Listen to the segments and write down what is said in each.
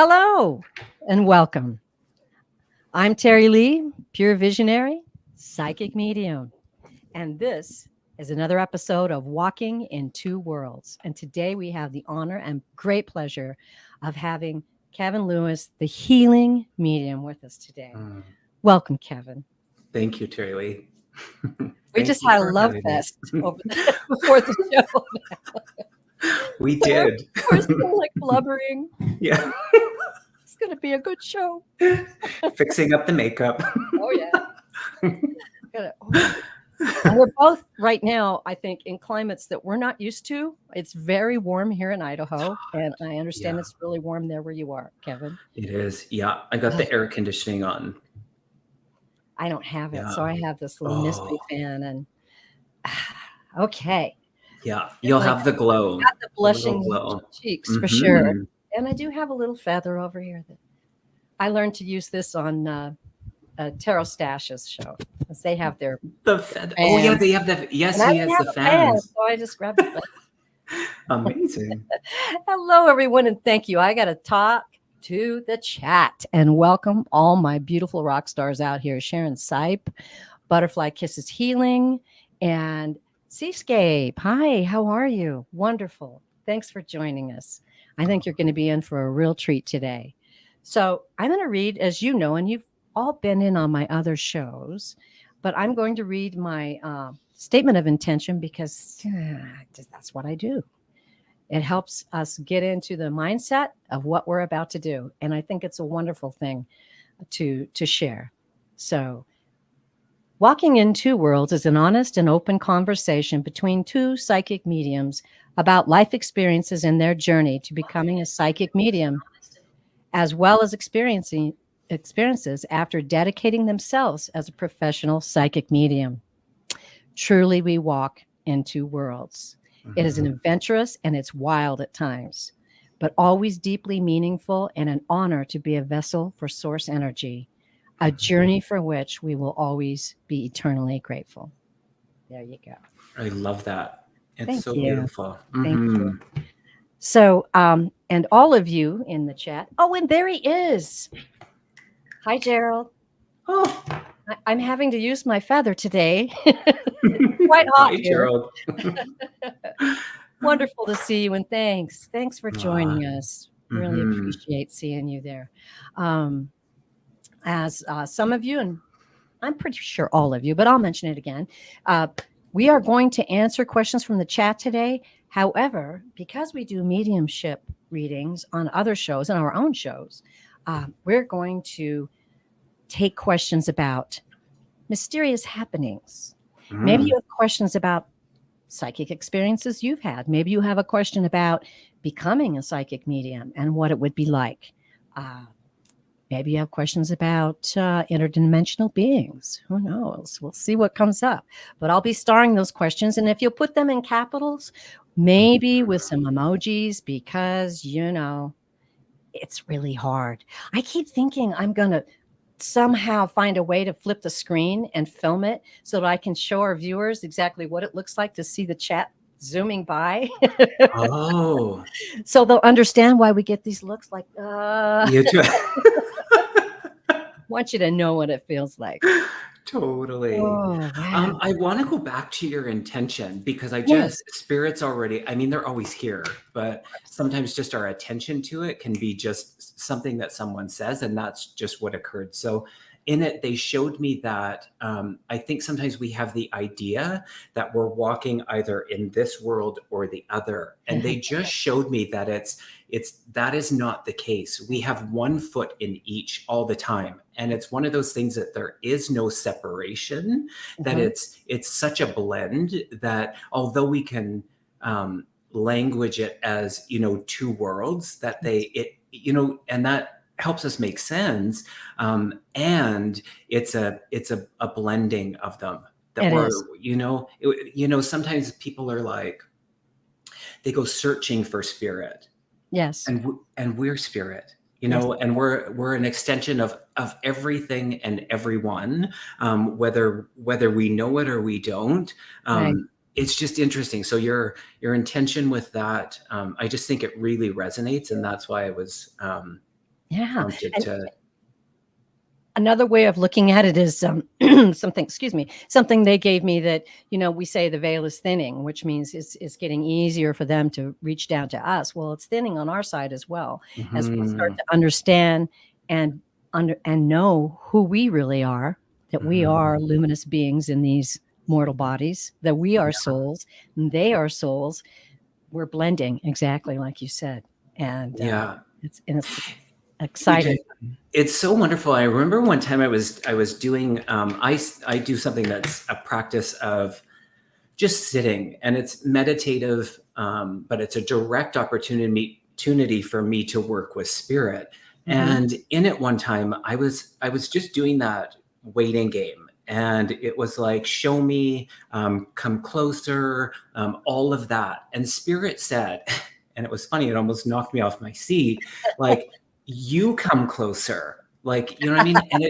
Hello and welcome. I'm Terry Lee, pure visionary, psychic medium, and this is another episode of Walking in Two Worlds. And today we have the honor and great pleasure of having Kevin Lewis, the healing medium, with us today. Mm, Welcome, Kevin. Thank you, Terry Lee. We Thank just you had a for love having fest me. before the show. We So did. we're still like blubbering. Yeah. It's going to be a good show. Fixing up the makeup. Oh, yeah. And we're both right now, I think, in climates that we're not used to. It's very warm here in Idaho, and I understand Yeah, it's really warm there where you are, Kevin. it is. Yeah. I got Ugh, the air conditioning on. I don't have it, Yeah. so I have this little mystery Oh, fan, and okay, yeah. and You'll I have the glow, got the the little blushing glow. cheeks for sure, Hmm. and I do have a little feather over here that I learned to use this on Tarot Stash's show, 'cause they have their The fed. Oh, yeah. fans, They have the. and Yes, I he didn't has have the a fan, fans. so I just grabbed the Amazing. Hello, everyone, and thank you. I got to talk to the chat and welcome all my beautiful rock stars out here: Sharon Sipe, Butterfly Kisses Healing, and Seascape. Hi, how are you? Wonderful. Thanks for joining us. I think you're going to be in for a real treat today. So, I'm going to read, as you know, and you've all been in on my other shows, but I'm going to read my statement of intention because that's what I do. It helps us get into the mindset of what we're about to do. And I think it's a wonderful thing to share. So, Walking in Two Worlds is an honest and open conversation between two psychic mediums about life experiences and their journey to becoming a psychic medium, as well as experiencing experiences after dedicating themselves as a professional psychic medium. Truly, we walk in two worlds. It is an Mhm. adventurous and it's wild at times, but always deeply meaningful and an honor to be a vessel for source energy, a journey for which we will always be eternally grateful. There you go. I love that. It's Thank so you. beautiful. Thank you. Hmm. So, and all of you in the chat. Oh, and there he is. Hi, Gerald. Oh, I'm having to use my feather today. Quite hot hi, here. Gerald. Wonderful to see you, and thanks. Thanks for Ah, joining us. Really mhm. appreciate seeing you there. Um, as some of you, and I'm pretty sure all of you, but I'll mention it again. Uh, we are going to answer questions from the chat today. However, because we do mediumship readings on other shows and our own shows, we're going to take questions about mysterious happenings. Maybe Mm. you have questions about psychic experiences you've had. Maybe you have a question about becoming a psychic medium and what it would be like. Uh, Maybe you have questions about interdimensional beings. Who knows? We'll see what comes up. But I'll be starring those questions. And if you'll put them in capitals, maybe with some emojis, because, it's really hard. I keep thinking I'm going to somehow find a way to flip the screen and film it so that I can show our viewers exactly what it looks like to see the chat zooming by. Oh, So they'll understand why we get these looks like, you too. want you to know what it feels like. Totally. Oh, wow. I want to go back to your intention because Yes, spirits already, I mean, they're always here, but sometimes just our attention to it can be just something that someone says, and that's just what occurred. So in it, they showed me that I think sometimes we have the idea that we're walking either in this world or the other. And they just showed me that that is not the case. We have one foot in each all the time. And it's one of those things that there is no separation, that uh-huh. it's such a blend that although we can language it as, two worlds, that and that helps us make sense. And it's a blending of them that It is. sometimes people are like, they go searching for spirit, Yes. and we're spirit, Yes. and we're an extension of everything and everyone, whether we know it or we don't. Right. It's just interesting. So your intention with that, I just think it really resonates, and that's why I was Yeah. prompted And to. another way of looking at it is something, excuse me, something they gave me that, we say the veil is thinning, which means it's getting easier for them to reach down to us. Well, it's thinning on our side as well, as we start Mhm, to understand and know who we really are, that we are mhm. luminous beings in these mortal bodies, that we are souls, and they are souls. We're blending exactly like you said. And Yeah. it's It exciting. it's so wonderful. I remember one time I was doing, I do something that's a practice of just sitting, and it's meditative, but it's a direct opportunity for me to work with spirit. Mhm. And in it one time, I was just doing that waiting game, and it was like, show me, come closer, all of that. And spirit said, and it was funny, it almost knocked me off my seat, like, you come closer, like, you know what I mean? And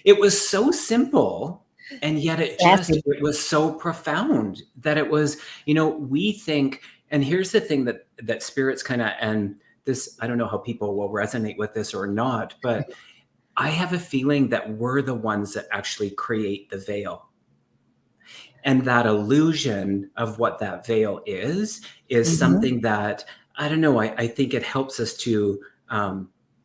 it was so simple, and yet Sassy. it was so profound that it was, we think, and here's the thing that spirits kind of, and this, I don't know how people will resonate with this or not, but I have a feeling that we're the ones that actually create the veil. And that illusion of what that veil is Mhm. something that, I don't know, I think it helps us to,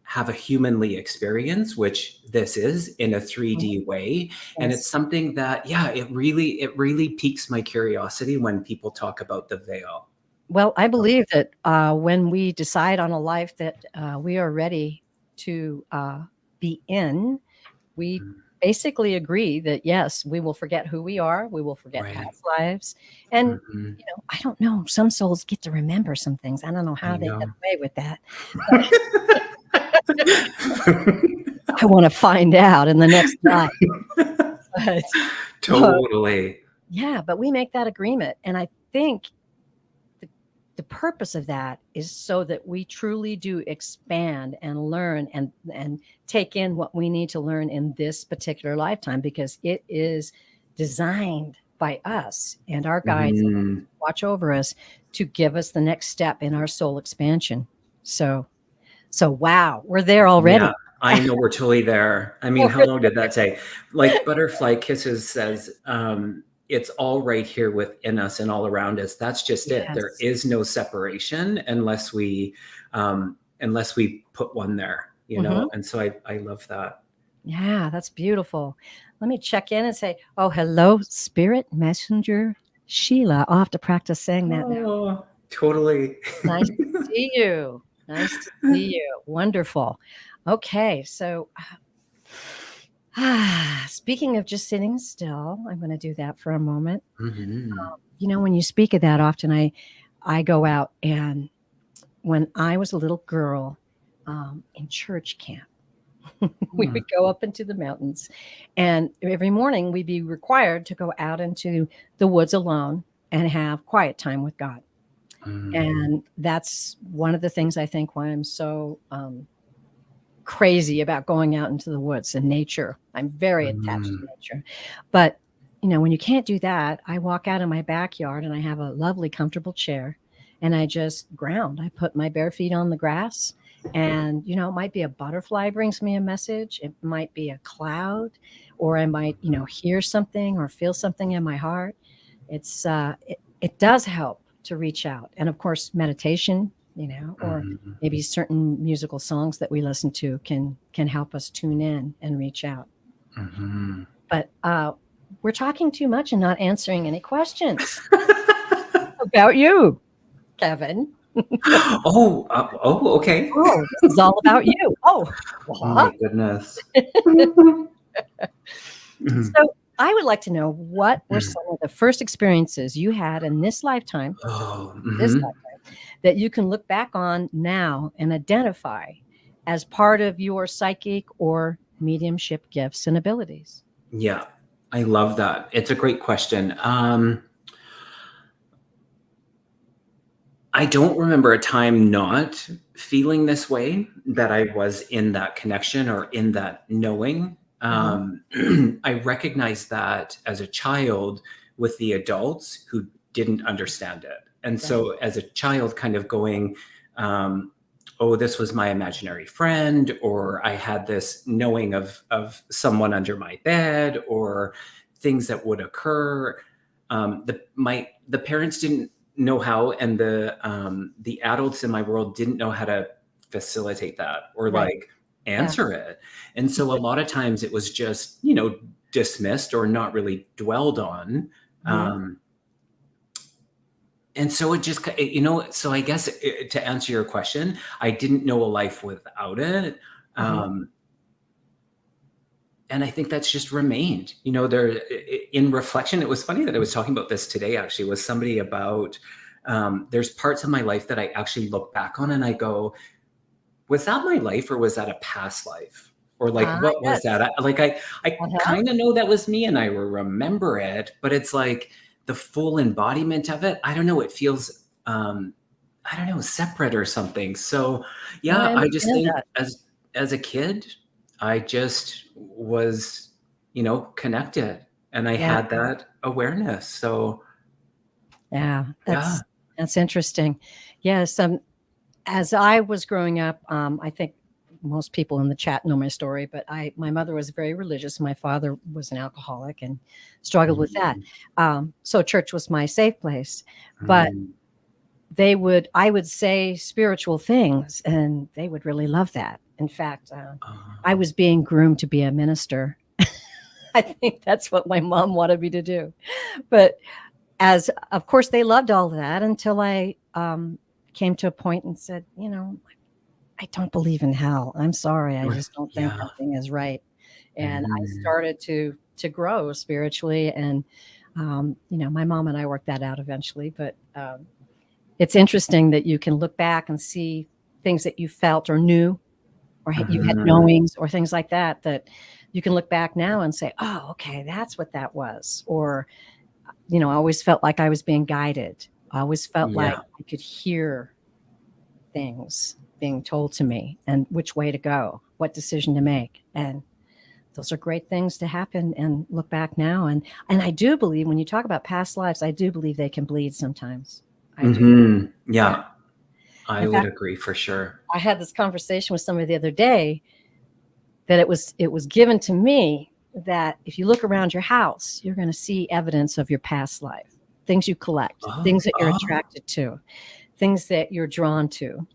have a humanly experience, which this is in a Mhm. 3D way. And it's Yes. something that, yeah, it really piques my curiosity when people talk about the veil. Well, I believe that when we decide on a life that we are ready to be in, we Mm, basically agree that yes, we will forget who we are, we will forget right. past lives, and Mhm. I don't know. Some souls get to remember some things. I don't know I how they get know. away with that, but I want to find out in the next life. But, uh, Totally. yeah, but we make that agreement, and I think the, the purpose of that is so that we truly do expand and learn and take in what we need to learn in this particular lifetime, because it is designed by us and our guides Mhm. watch over us to give us the next step in our soul expansion. So wow, we're there Yeah, already. I know we're totally there. I mean, how long did that take? Like Butterfly Kisses says, it's all right here within us and all around us. That's just it. There Yes. is no separation unless we put one there, Hmm. And so I love that. Yeah, that's beautiful. Let me check in and say, oh, hello, Spirit Messenger Sheila. I'll have to practice saying that now. Oh, totally. Nice to see you. Nice to see you. Wonderful. Okay, so speaking of just sitting still, I'm going to do that for a moment. Mhm. When you speak of that, often I go out, and when I was a little girl in church camp, we Hmm. would go up into the mountains, and every morning we'd be required to go out into the woods alone and have quiet time with God. Mm. And that's one of the things I think why I'm so crazy about going out into the woods and nature. I'm very attached to Mm. nature. But, when you can't do that, I walk out in my backyard and I have a lovely, comfortable chair and I just ground. I put my bare feet on the grass, and, it might be a butterfly brings me a message. It might be a cloud, or I might, hear something or feel something in my heart. It does help to reach out. And of course, meditation, or Mhm. maybe certain musical songs that we listen to can help us tune in and reach out. Mhm. But we're talking too much and not answering any questions about you, Kevin. Okay. Oh, this is all about you. Oh, Oh what? my goodness. Mhm. So I would like to know, what were some of the first experiences you had in Oh, this mhm. lifetime, that you can look back on now and identify as part of your psychic or mediumship gifts and abilities? Yeah, I love that. It's a great question. I don't remember a time not feeling this way, that I was in that connection or in that knowing. Uh-huh. I recognized that as a child with the adults who didn't understand it. And Right. so as a child kind of going, um, oh, this was my imaginary friend, or I had this knowing of someone under my bed, or things that would occur. The parents didn't know how, and the adults in my world didn't know how to facilitate that or Right. like Yeah. answer it. And so a lot of times it was just, dismissed or not really dwelled on. Mhm. And so it just, so I guess to answer your question, I didn't know a life without it. Uh-huh. And I think that's just remained, in reflection. It was funny that I was talking about this today, actually, with somebody about, there's parts of my life that I actually look back on and I go, was that my life or was that a past life? Or like, what was Yes. that? I Uh-huh. kind of know that was me and I remember it, but it's like the full embodiment of it. I don't know. It feels, I don't know, separate or something. So No, I yeah, I just understand think that. as a kid, I just was, connected and I Yeah. had that awareness. So Yeah. yeah. That's interesting. Yes. As I was growing up, I think most people in the chat know my story, but my mother was very religious. My father was an alcoholic and struggled with that. Mm, So church was my safe place. But mm, I would say spiritual things, and they would really love that. In fact, I uh, was being groomed to be a minister. I think that's what my mom wanted me to do. But as of course, they loved all of that until I came to a point and said, I don't believe in hell. I'm sorry. I just don't think yeah. that thing is right. And I Mhm. started to grow spiritually, and my mom and I worked that out eventually. But it's interesting that you can look back and see things that you felt or knew, or you had Mhm. knowings or things like that, that you can look back now and say, oh, okay, that's what that was. Or, I always felt like I was being guided. I always felt like Yeah. I could hear things being told to me and which way to go, what decision to make. And those are great things to happen and look back now. And I do believe when you talk about past lives, I do believe they can bleed sometimes. I do. Mhm. Yeah. Yeah, I In would fact, agree for sure. I had this conversation with somebody the other day that it was given to me that if you look around your house, you're going to see evidence of your past life, things you collect, Oh, things that you're oh, attracted to, things that you're drawn to.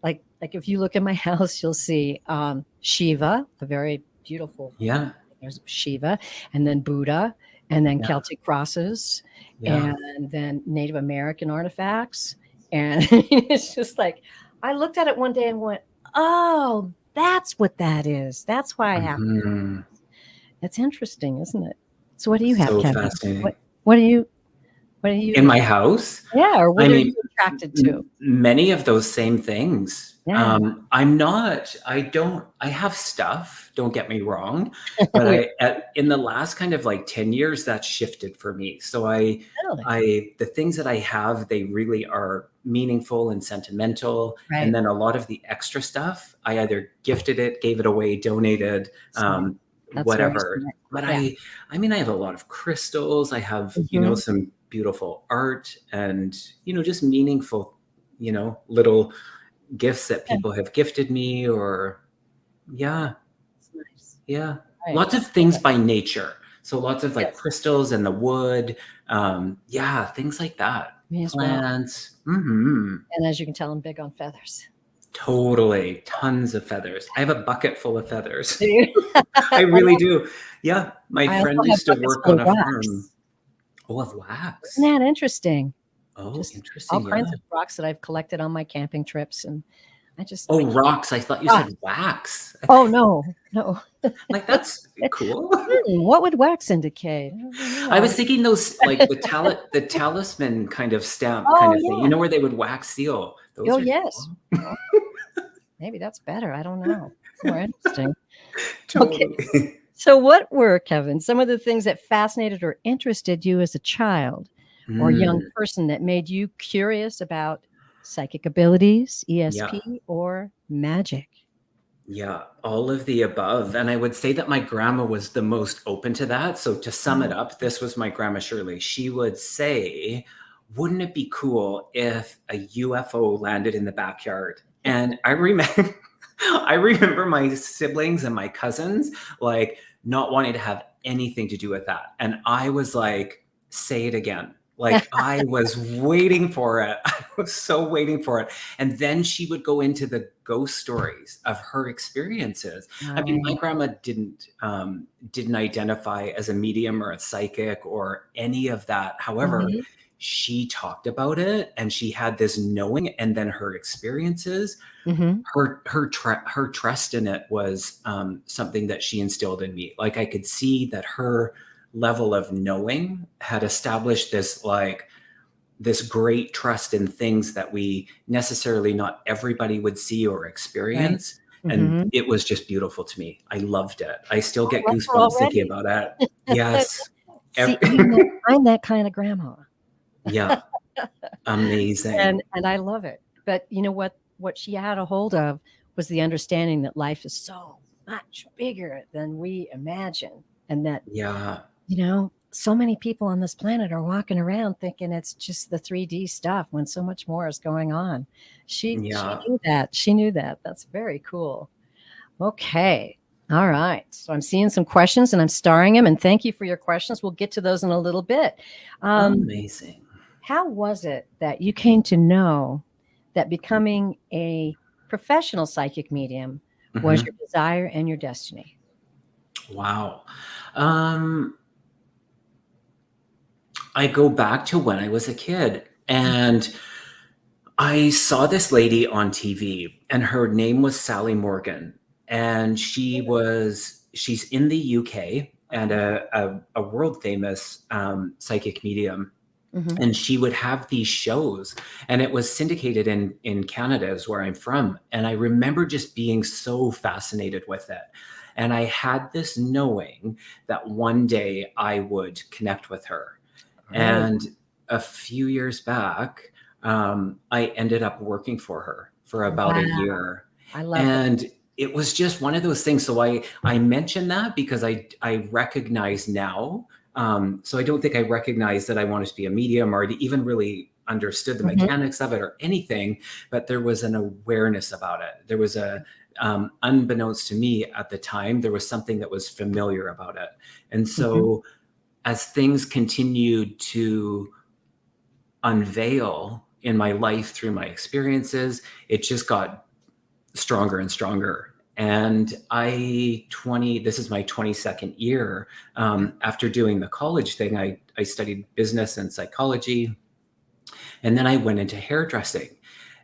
Like if you look in my house, you'll see Shiva, a very beautiful. yeah, There's Shiva, and then Buddha, and then yeah, Celtic crosses, yeah. and then Native American artifacts, and it's just like I looked at it one day and went, "Oh, that's what that is. That's why I have." Mhm. It's interesting, isn't it? So, what do you have, So Kevin? fascinating. What do you? What do In you? my house, Yeah, or I what are mean, you attracted to? many of those same things. Yeah, I have stuff, don't get me wrong, but we in the last kind of like 10 years, that's shifted for me. So really the things that I have, they really are meaningful and sentimental. And right. then a lot of the extra stuff, I either gifted it, gave it away, donated, Smart. That's very whatever. smart. But Yeah. I mean, I have a lot of crystals. I have, Mhm. some beautiful art and, just meaningful, little gifts that Yeah, people have gifted me or, yeah, that's nice. yeah. Right. Lots of things by nature. So lots of like Yes, crystals and the wood. Yeah, things like that. me as well. Plants. Hmm. And as you can tell, I'm big on feathers. Totally. Tons of feathers. I have a bucket full of feathers. Do you? I really do. Yeah. My I also friend have used to buckets work full on of a farm. rocks. Oh, of Isn't wax. that interesting? Oh, Just all interesting. Yeah. kinds of rocks that I've collected on my camping trips, and I Oh, can't. rocks. I thought you Ah, said wax. oh no, no. Like, that's cool. What would wax indicate? I was Well, thinking those like the talisman kind of stamp kind oh of thing. yeah. You know where they would wax seal. Oh Those are yes. cool. Well, maybe that's better. I don't know. It's more interesting. Okay. Totally. So, what were, Kevin, some of the things that fascinated or interested you as a child or young Mm, person that made you curious about psychic abilities, yeah. ESP, or magic? Yeah, all of the above. And I would say that my grandma was the most open to that. So to sum it Oh, up, this was my grandma Shirley. She would say, wouldn't it be cool if a UFO landed in the backyard? And I remember, I remember my siblings and my cousins like not wanting to have anything to do with that. And I was like, say it again. Like I was waiting for it. I was so waiting for it. And then she would go into the ghost stories of her experiences. I mean, my Right. grandma didn't identify as a medium or a psychic or any of that. However, Mhm. she talked about it and she had this knowing, and then her experiences, Mhm. her trust in it was something that she instilled in me. Like I could see that her level of knowing had established this great trust in things that we necessarily not everybody would see or Right. experience. And Mhm. it was just beautiful to me. I loved it. I still I get love her goosebumps thinking already. about it. Yes. See, Every, I'm that kind of grandma. yeah. Amazing. And I love it. But you know what she had a hold of was the understanding that life is so much bigger than we imagine, and that, Yeah. so many people on this planet are walking around thinking it's just the 3D stuff when so much more is going on. She Yeah. knew that. She knew that. That's very cool. Okay. All right. So I'm seeing some questions and I'm starring them. And thank you for your questions. We'll get to those in a little bit. Um, Amazing. how was it that you came to know that becoming a professional psychic medium was your Mhm. desire and your destiny? Wow. Um, I go back to when I was a kid and I saw this lady on TV and her name was Sally Morgan. And she's in the UK and Okay. a world famous psychic medium. Hmm. And she would have these shows and it was syndicated in Canada is where I'm from. And I remember just being so fascinated with it. And I had this knowing that one day I would connect with her. Great. And a few years back, I ended up working for her for about a Wow. year. I love that. And it was just one of those things. So I mention that because I recognize now. So I don't think I recognized that I wanted to be a medium or even really understood the Mhm. mechanics of it or anything, but there was an awareness about it. There was unbeknownst to me at the time, there was something that was familiar about it. And Mhm. so as things continued to unveil in my life through my experiences, it just got stronger and stronger. And this is my 22nd year. After doing the college thing, I studied business and psychology. And then I went into hairdressing.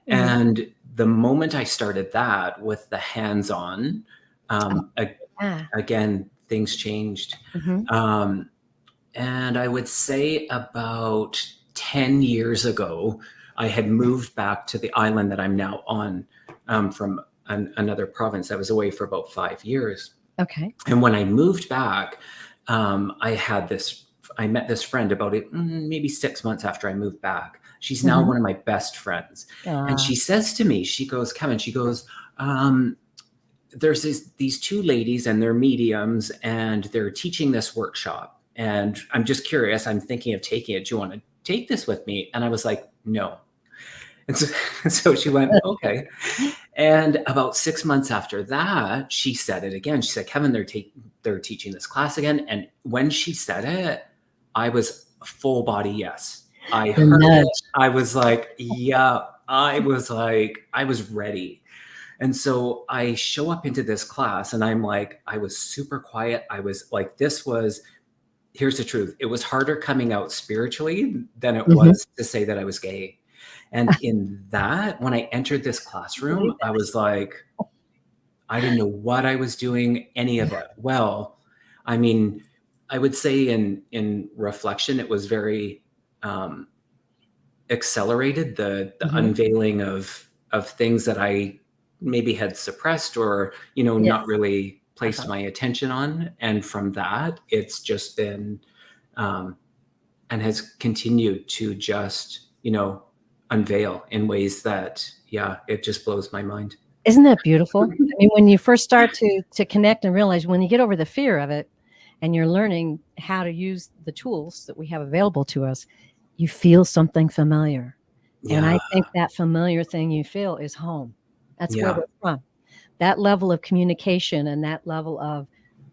Mhm. And the moment I started that with the hands on, Oh, um, yeah. again, things changed. Mhm. Um, And I would say about 10 years ago, I had moved back to the island that I'm now on from another province. I was away for about 5 years. Okay. And when I moved back, I met this friend about maybe 6 months after I moved back. She's now Mhm. one of my best friends. And Ah. she says to me, she goes, Kevin, she goes, there's these two ladies and they're mediums and they're teaching this workshop. And I'm just curious. I'm thinking of taking it. Do you want to take this with me? And I was like, no. And so, so she went, okay. And about 6 months after that, she said it again. She said, Kevin, they're teaching this class again. And when she said it, I was full body yes. I The heard it. nudge. I was like, yeah. I was ready. And so I show up into this class and I'm like, I was super quiet. I was like, here's the truth. It was harder coming out spiritually than it Mhm. was to say that I was gay. And in that, when I entered this I believe classroom, I that. was like, I didn't know what I was doing, any of it. Well, I mean, I would say in reflection, it was very um, accelerated the Mhm. unveiling of things that I maybe had suppressed or not Yes. really placed Uh-huh. my attention on, and from that it's just been um, and has continued to just unveil in ways that yeah, it just blows my mind. Isn't that beautiful? I mean, when you first start to connect and realize when you get over the fear of it and you're learning how to use the tools that we have available to us, you feel something familiar. And Yeah, I think that familiar thing you feel is home. That's where Yeah. we're from. That level of communication and that level of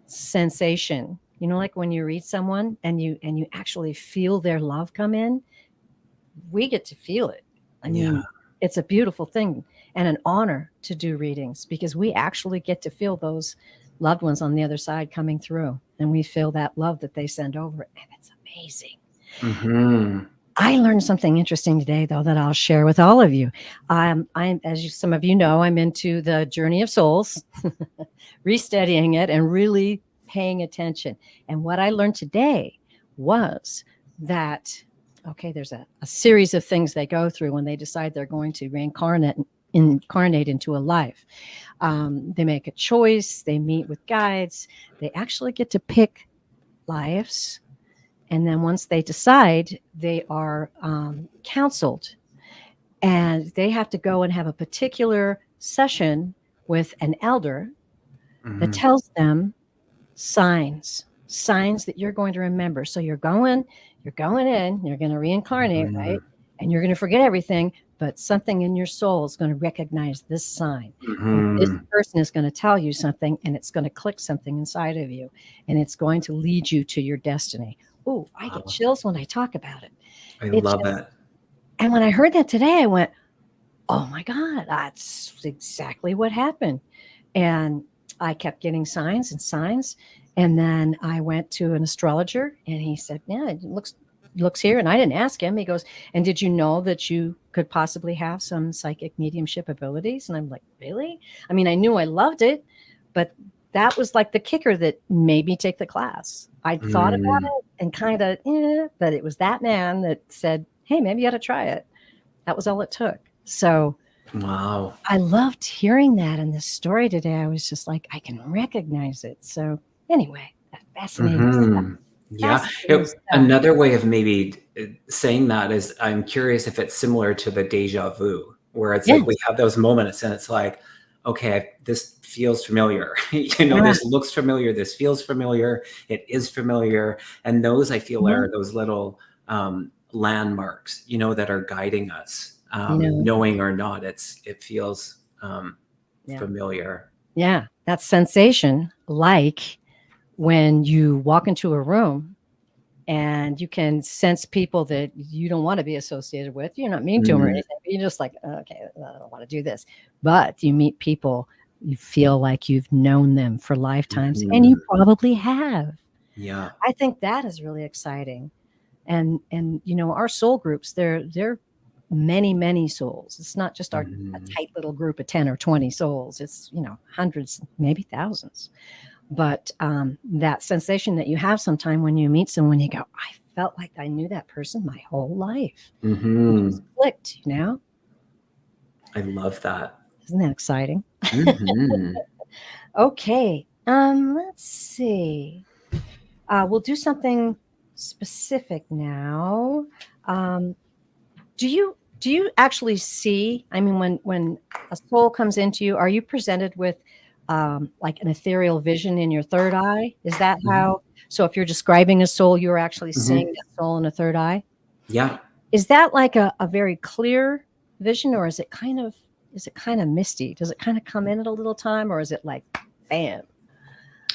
sensation. Like when you read someone and you actually feel their love come in, we get to feel it. I Yeah. mean, it's a beautiful thing and an honor to do readings because we actually get to feel those loved ones on the other side coming through and we feel that love that they send over. And it's amazing. Hmm. I learned something interesting today, though, that I'll share with all of you. Some of you know, I'm into the journey of souls, restudying it and really paying attention. And what I learned today was that, okay, there's a series of things they go through when they decide they're going to incarnate into a life. They make a choice, they meet with guides, they actually get to pick lives. And then once they decide, they are counseled and they have to go and have a particular session with an elder that Hmm. tells them signs that you're going to remember. So you're going in, you're going to reincarnate, Hmm. right? And you're going to forget everything, but something in your soul is going to recognize this sign. And this Hmm. person is going to tell you something and it's going to click something inside of you and it's going to lead you to your destiny. Oh, I get Wow. chills when I talk about it. I It love just, it. and when I heard that today, I went, oh my God, that's exactly what happened. And I kept getting signs and signs. And then I went to an astrologer and he said, yeah, it looks here. And I didn't ask him. He goes, and did you know that you could possibly have some psychic mediumship abilities? And I'm like, really? I mean, I knew I loved it, but that was like the kicker that made me take the class. I'd thought about Mm. it and kind of, but it was that man that said, hey, maybe you ought to try it. That was all it took. So Wow. I loved hearing that in this story today. I was just like, I can recognize it. So anyway, fascinating stuff. Hmm. Yeah. Fascinating stuff. Another way of maybe saying that is I'm curious if it's similar to the deja vu, where it's like we Yes. have those moments and it's like, okay, this feels familiar. Yeah. This looks familiar. This feels familiar. It is familiar. And those I feel Mhm. are those little landmarks, that are guiding us, You know, knowing or not. It feels yeah. familiar. Yeah. That sensation, like when you walk into a room and you can sense people that you don't want to be associated with. You're not mean to them or Mm. anything, but you're just like, okay, I don't want to do this. But you meet people, you feel like you've known them for lifetimes, and you Mhm. probably have. Yeah. I think that is really exciting. And our soul groups, they're many souls. It's not just a Mhm. tight little group of 10 or 20 souls. It's hundreds, maybe thousands. But that sensation that you have sometime when you meet someone, you go, I felt like I knew that person my whole life. It just Mhm. clicked. I love that. Isn't that exciting? Mhm. Okay. Let's see. We'll do something specific now. Um, do you actually see? I mean, when a soul comes into you, are you presented with like an ethereal vision in your third eye? Is that Mhm. how? So if you're describing a soul, you're actually seeing Mhm. that soul in a third eye. Yeah. Is that like a very clear vision, or is it kind of misty? Does it kind of come in at a little time, or is it like, bam?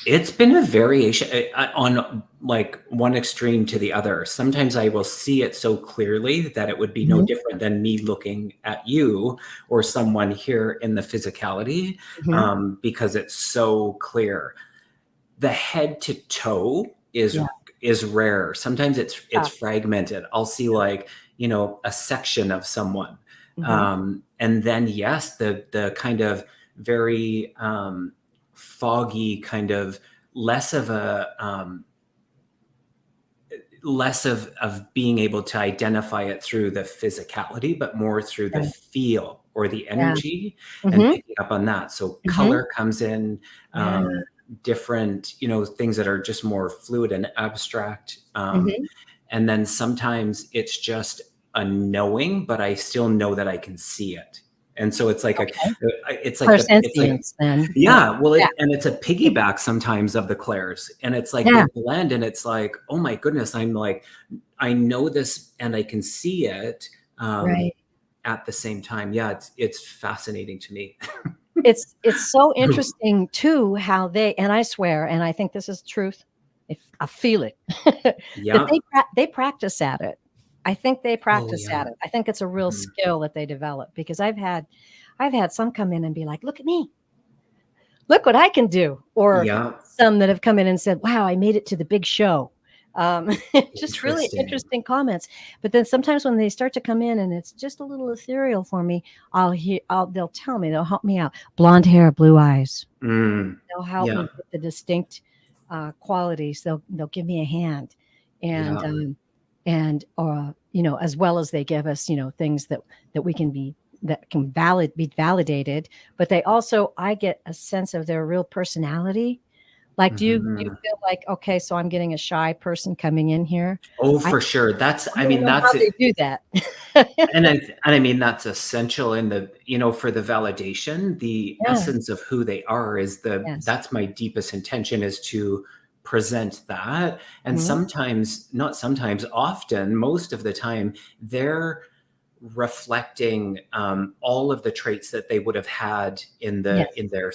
It's been a variation on like one extreme to the other. Sometimes I will see it so clearly that it would be no Mhm, different than me looking at you or someone here in the physicality, mhm. because it's so clear. The head to toe Yeah. is rare. Sometimes it's Ah, fragmented. I'll see like, a section of someone. mhm. And then yes, the kind of very foggy kind of less of a less of being able to identify it through the physicality, but more through the Yeah. feel or the Yeah. energy and Mhm, picking up on that. So mhm. color comes in, Yeah. different, things that are just more fluid and abstract. Mhm. And then sometimes it's just a knowing, but I still know that I can see it. And so it's like Okay. it's like Clairsentience then. yeah, well, Yeah. and it's a piggyback sometimes of the clairs, and it's like Yeah. they blend, and it's like, oh my goodness, I'm like, I know this, and I can see it, um, Right. at the same time. Yeah, it's fascinating to me. It's so interesting too how they, and I swear, and I think this is truth, if I feel it, that Yeah. they practice at it. I think they Oh practice yeah. at it. I think it's a real Mhm. skill that they develop because I've had some come in and be like, "Look at me. Look what I can do." Or Yeah. some that have come in and said, "Wow, I made it to the big show." Just really Interesting. interesting comments. But then sometimes when they start to come in and it's just a little ethereal for me, they'll tell me, they'll help me out. Blonde hair, blue eyes. Mm. They'll help Yeah. me with the distinct qualities. They'll give me a hand, and Yeah. as well as they give us things that we can be that can be validated. But they also, I get a sense of their real personality. Like, do you Mhm. feel like, okay, so I'm getting a shy person coming in here? Oh, I for sure. That's, I I don't mean, know how that's it. they do that. And I mean, that's essential in the, for the validation, the Yeah. essence of who they are is Yes. that's my deepest intention, is to present that. And Mhm. sometimes, not sometimes, often, most of the time, they're reflecting all of the traits that they would have had in Yes. their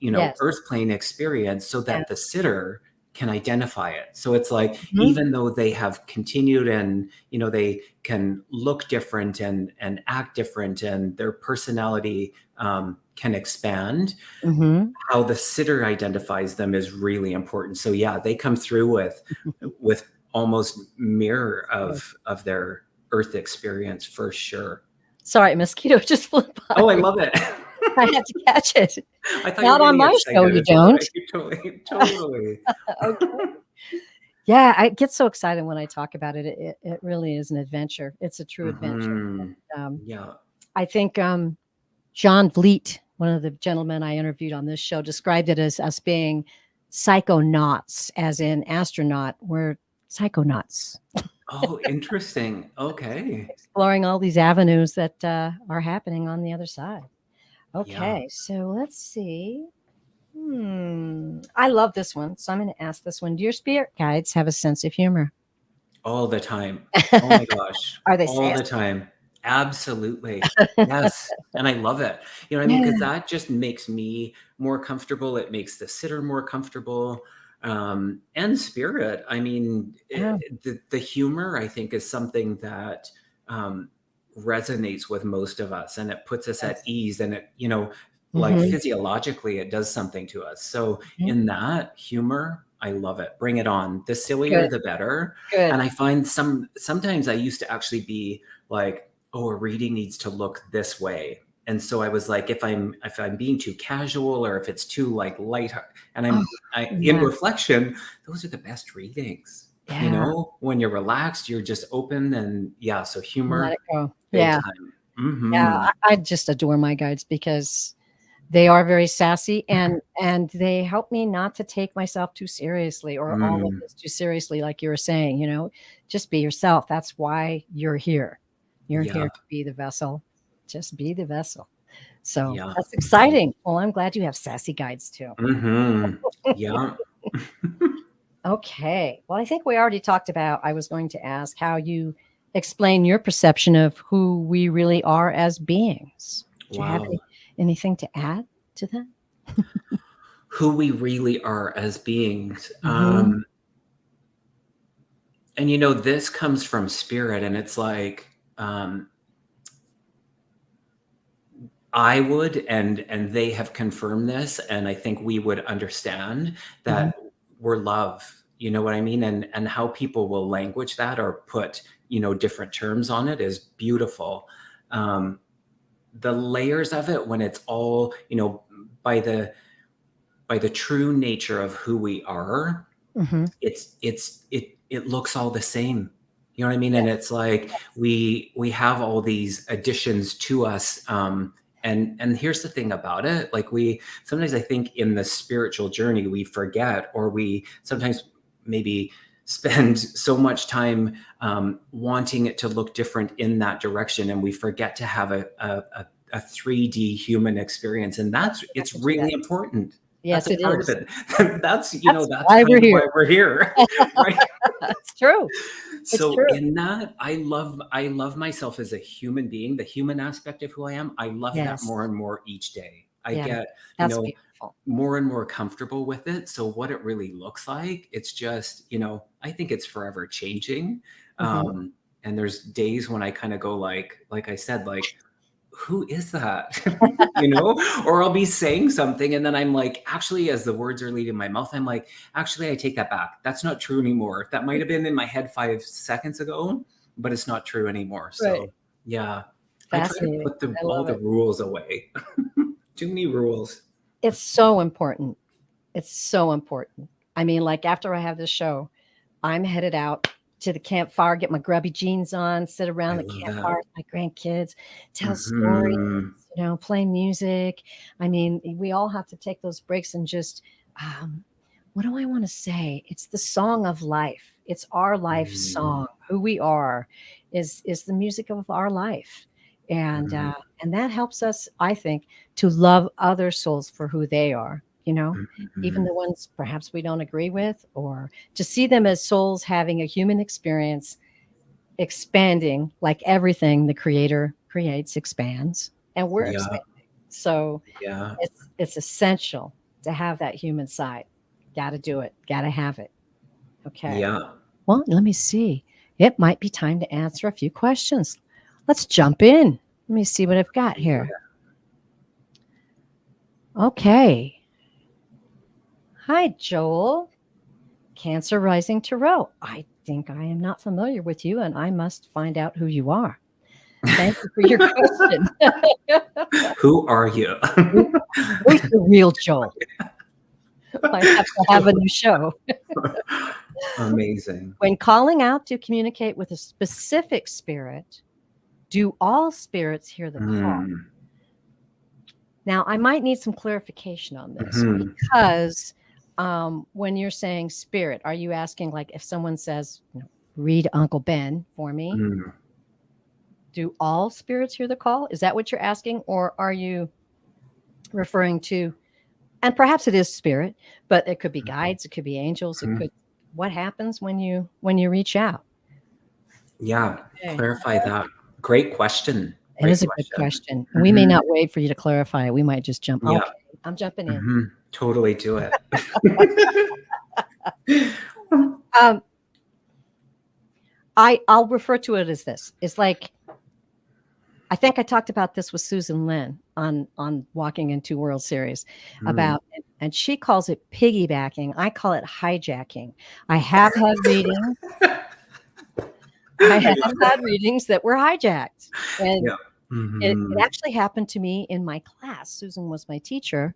Yes. earth plane experience, so Yeah. that the sitter can identify it. So it's like, Mhm. even though they have continued, and they can look different and act different, and their personality can expand, Mhm. how the sitter identifies them is really important. So yeah, they come through with almost mirror Yeah. of their earth experience, for sure. Sorry, mosquito just flew by. Oh, I love it. I had to catch it. I thought you were Not on getting my show, excited. you It's all don't. right. Totally, totally. Okay. Yeah, I get so excited when I talk about it. It really is an adventure. It's a true adventure. Hmm. Um, Yeah. I think John Vliet, one of the gentlemen I interviewed on this show, described it as us being psychonauts, as in astronaut. We're psychonauts, Oh, interesting. Okay. exploring all these avenues that are happening on the other side. Yeah. Okay, so let's see. I love this one, so I'm going to ask this one. Do your spirit guides have a sense of humor? All the time. Oh my gosh. Are they All the sassy? time. Absolutely. Yes. And I love it. You know what I mean? Yeah. Because that just makes me more comfortable. It makes the sitter more comfortable. And spirit. I mean, Yeah. the humor, I think, is something that um, resonates with most of us, and it puts us at Yes. ease. And like Mhm. physiologically, it does something to us. So, Mhm. in that humor, I love it. Bring it on. The sillier, Good. the better. Good. And I find sometimes I used to actually be like, oh, a reading needs to look this way. And so I was like, if I'm being too casual, or if it's too like light, and Oh, I in yeah. reflection, those are the best readings. Yeah. When you're relaxed, you're just open, and yeah, so Let humor, it go. big Yeah. time. Yeah. Hmm. I just adore my guides because they are very sassy and they help me not to take myself too seriously or all of Mm, this too seriously, like you were saying, just be yourself. That's why you're here. You're yeah, here to be the vessel. Just be the vessel. So yeah, that's exciting. Well, I'm glad you have sassy guides too. yeah. Okay. Well, I think we already talked about, I was going to ask how you explain your perception of who we really are as beings. Do you have Wow. anything to add to that? Who we really are as beings. Hmm. And this comes from spirit, and it's like, I would, and they have confirmed this, and I think we would understand Hmm. that we're love. You know what I mean? And how people will language that, or put different terms on it, is beautiful. Um, the layers of it, when it's all by the true nature of who we are, Hmm. it looks all the same. You know what I mean? And Yes. it's like, we have all these additions to us. And here's the thing about it, like, we sometimes, I think, in the spiritual journey, we forget, or we sometimes maybe spend so much time wanting it to look different in that direction, and we forget to have a 3D human experience. And it's Exactly that. really important. That's Yes, a it part of is. it. That's That's that's why we're kind of here. why we're here. Right. It's true. It's So true. in that, I love myself as a human being, the human aspect of who I am. I love that Yes. more and more each day. I Yeah. get, That's beautiful. more and more comfortable with it. So what it really looks like, it's just, I think it's forever changing. Mhm. Um, and there's days when I kind of go like I said, like, who is that? Or I'll be saying something and then I'm like, actually, as the words are leaving my mouth, I'm like, actually, I take that back. That's not true anymore. That might have been in my head 5 seconds ago, but it's not true anymore. Right. So yeah, I try to Fascinating. put I all love the it. rules away. Too many rules. It's so important. It's so important. I mean, like after I have this show, I'm headed out to the campfire, get my grubby jeans on, sit around I the love campfire that. with my grandkids, tell stories, Hmm. play music. I mean, we all have to take those breaks and just, what do I want to say? It's the song of life. It's our life Hmm. song. Who we are is the music of our life, and Hmm. uh, and that helps us, I think, to love other souls for who they are. Even Hmm. the ones perhaps we don't agree with, or to see them as souls having a human experience, expanding like everything the Creator creates expands, and we're Yeah. expanding. So Yeah. it's essential to have that human side. Got to do it. Got to have it. Okay. Yeah. Well, let me see. It might be time to answer a few questions. Let's jump in. Let me see what I've got here. Okay. Hi, Joel. Cancer rising Tarot. I think I am not familiar with you, and I must find out who you are. Thank you for your question. Who are you? Who's the real Joel? I have to have a new show. Amazing. When calling out to communicate with a specific spirit, do all spirits hear the call? Mm. Now, I might need some clarification on this Mhm. because when you're saying spirit, are you asking like if someone says, read Uncle Ben for me, Mm. do all spirits hear the call? Is that what you're asking? Or are you referring to, and perhaps it is spirit, but it could be guides, it could be angels, it Mhm. could, what happens when you reach out? Yeah, Okay. clarify that. Great question. It Great is a good question. question. And we may Mhm. not wait for you to clarify it. We might just jump. Yeah. Okay, I'm jumping in. Mhm. Totally do it. Um, I'll refer to it as this. It's like I think I talked about this with Susan Lynn on Walking into World Series Mm. about, and she calls it piggybacking. I call it hijacking. I have had readings. I I have love had that. readings that were hijacked, and Yeah. it Mhm. actually happened to me in my class. Susan was my teacher,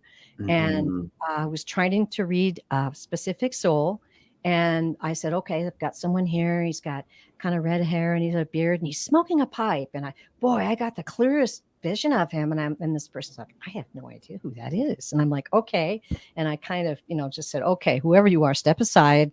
and Mhm. I was trying to read a specific soul. And I said, okay, I've got someone here. He's got kind of red hair and he's a beard and he's smoking a pipe. And I got the clearest vision of him. And this person's like, I have no idea who that is. And I'm like, okay. And I kind of, just said, okay, whoever you are, step aside.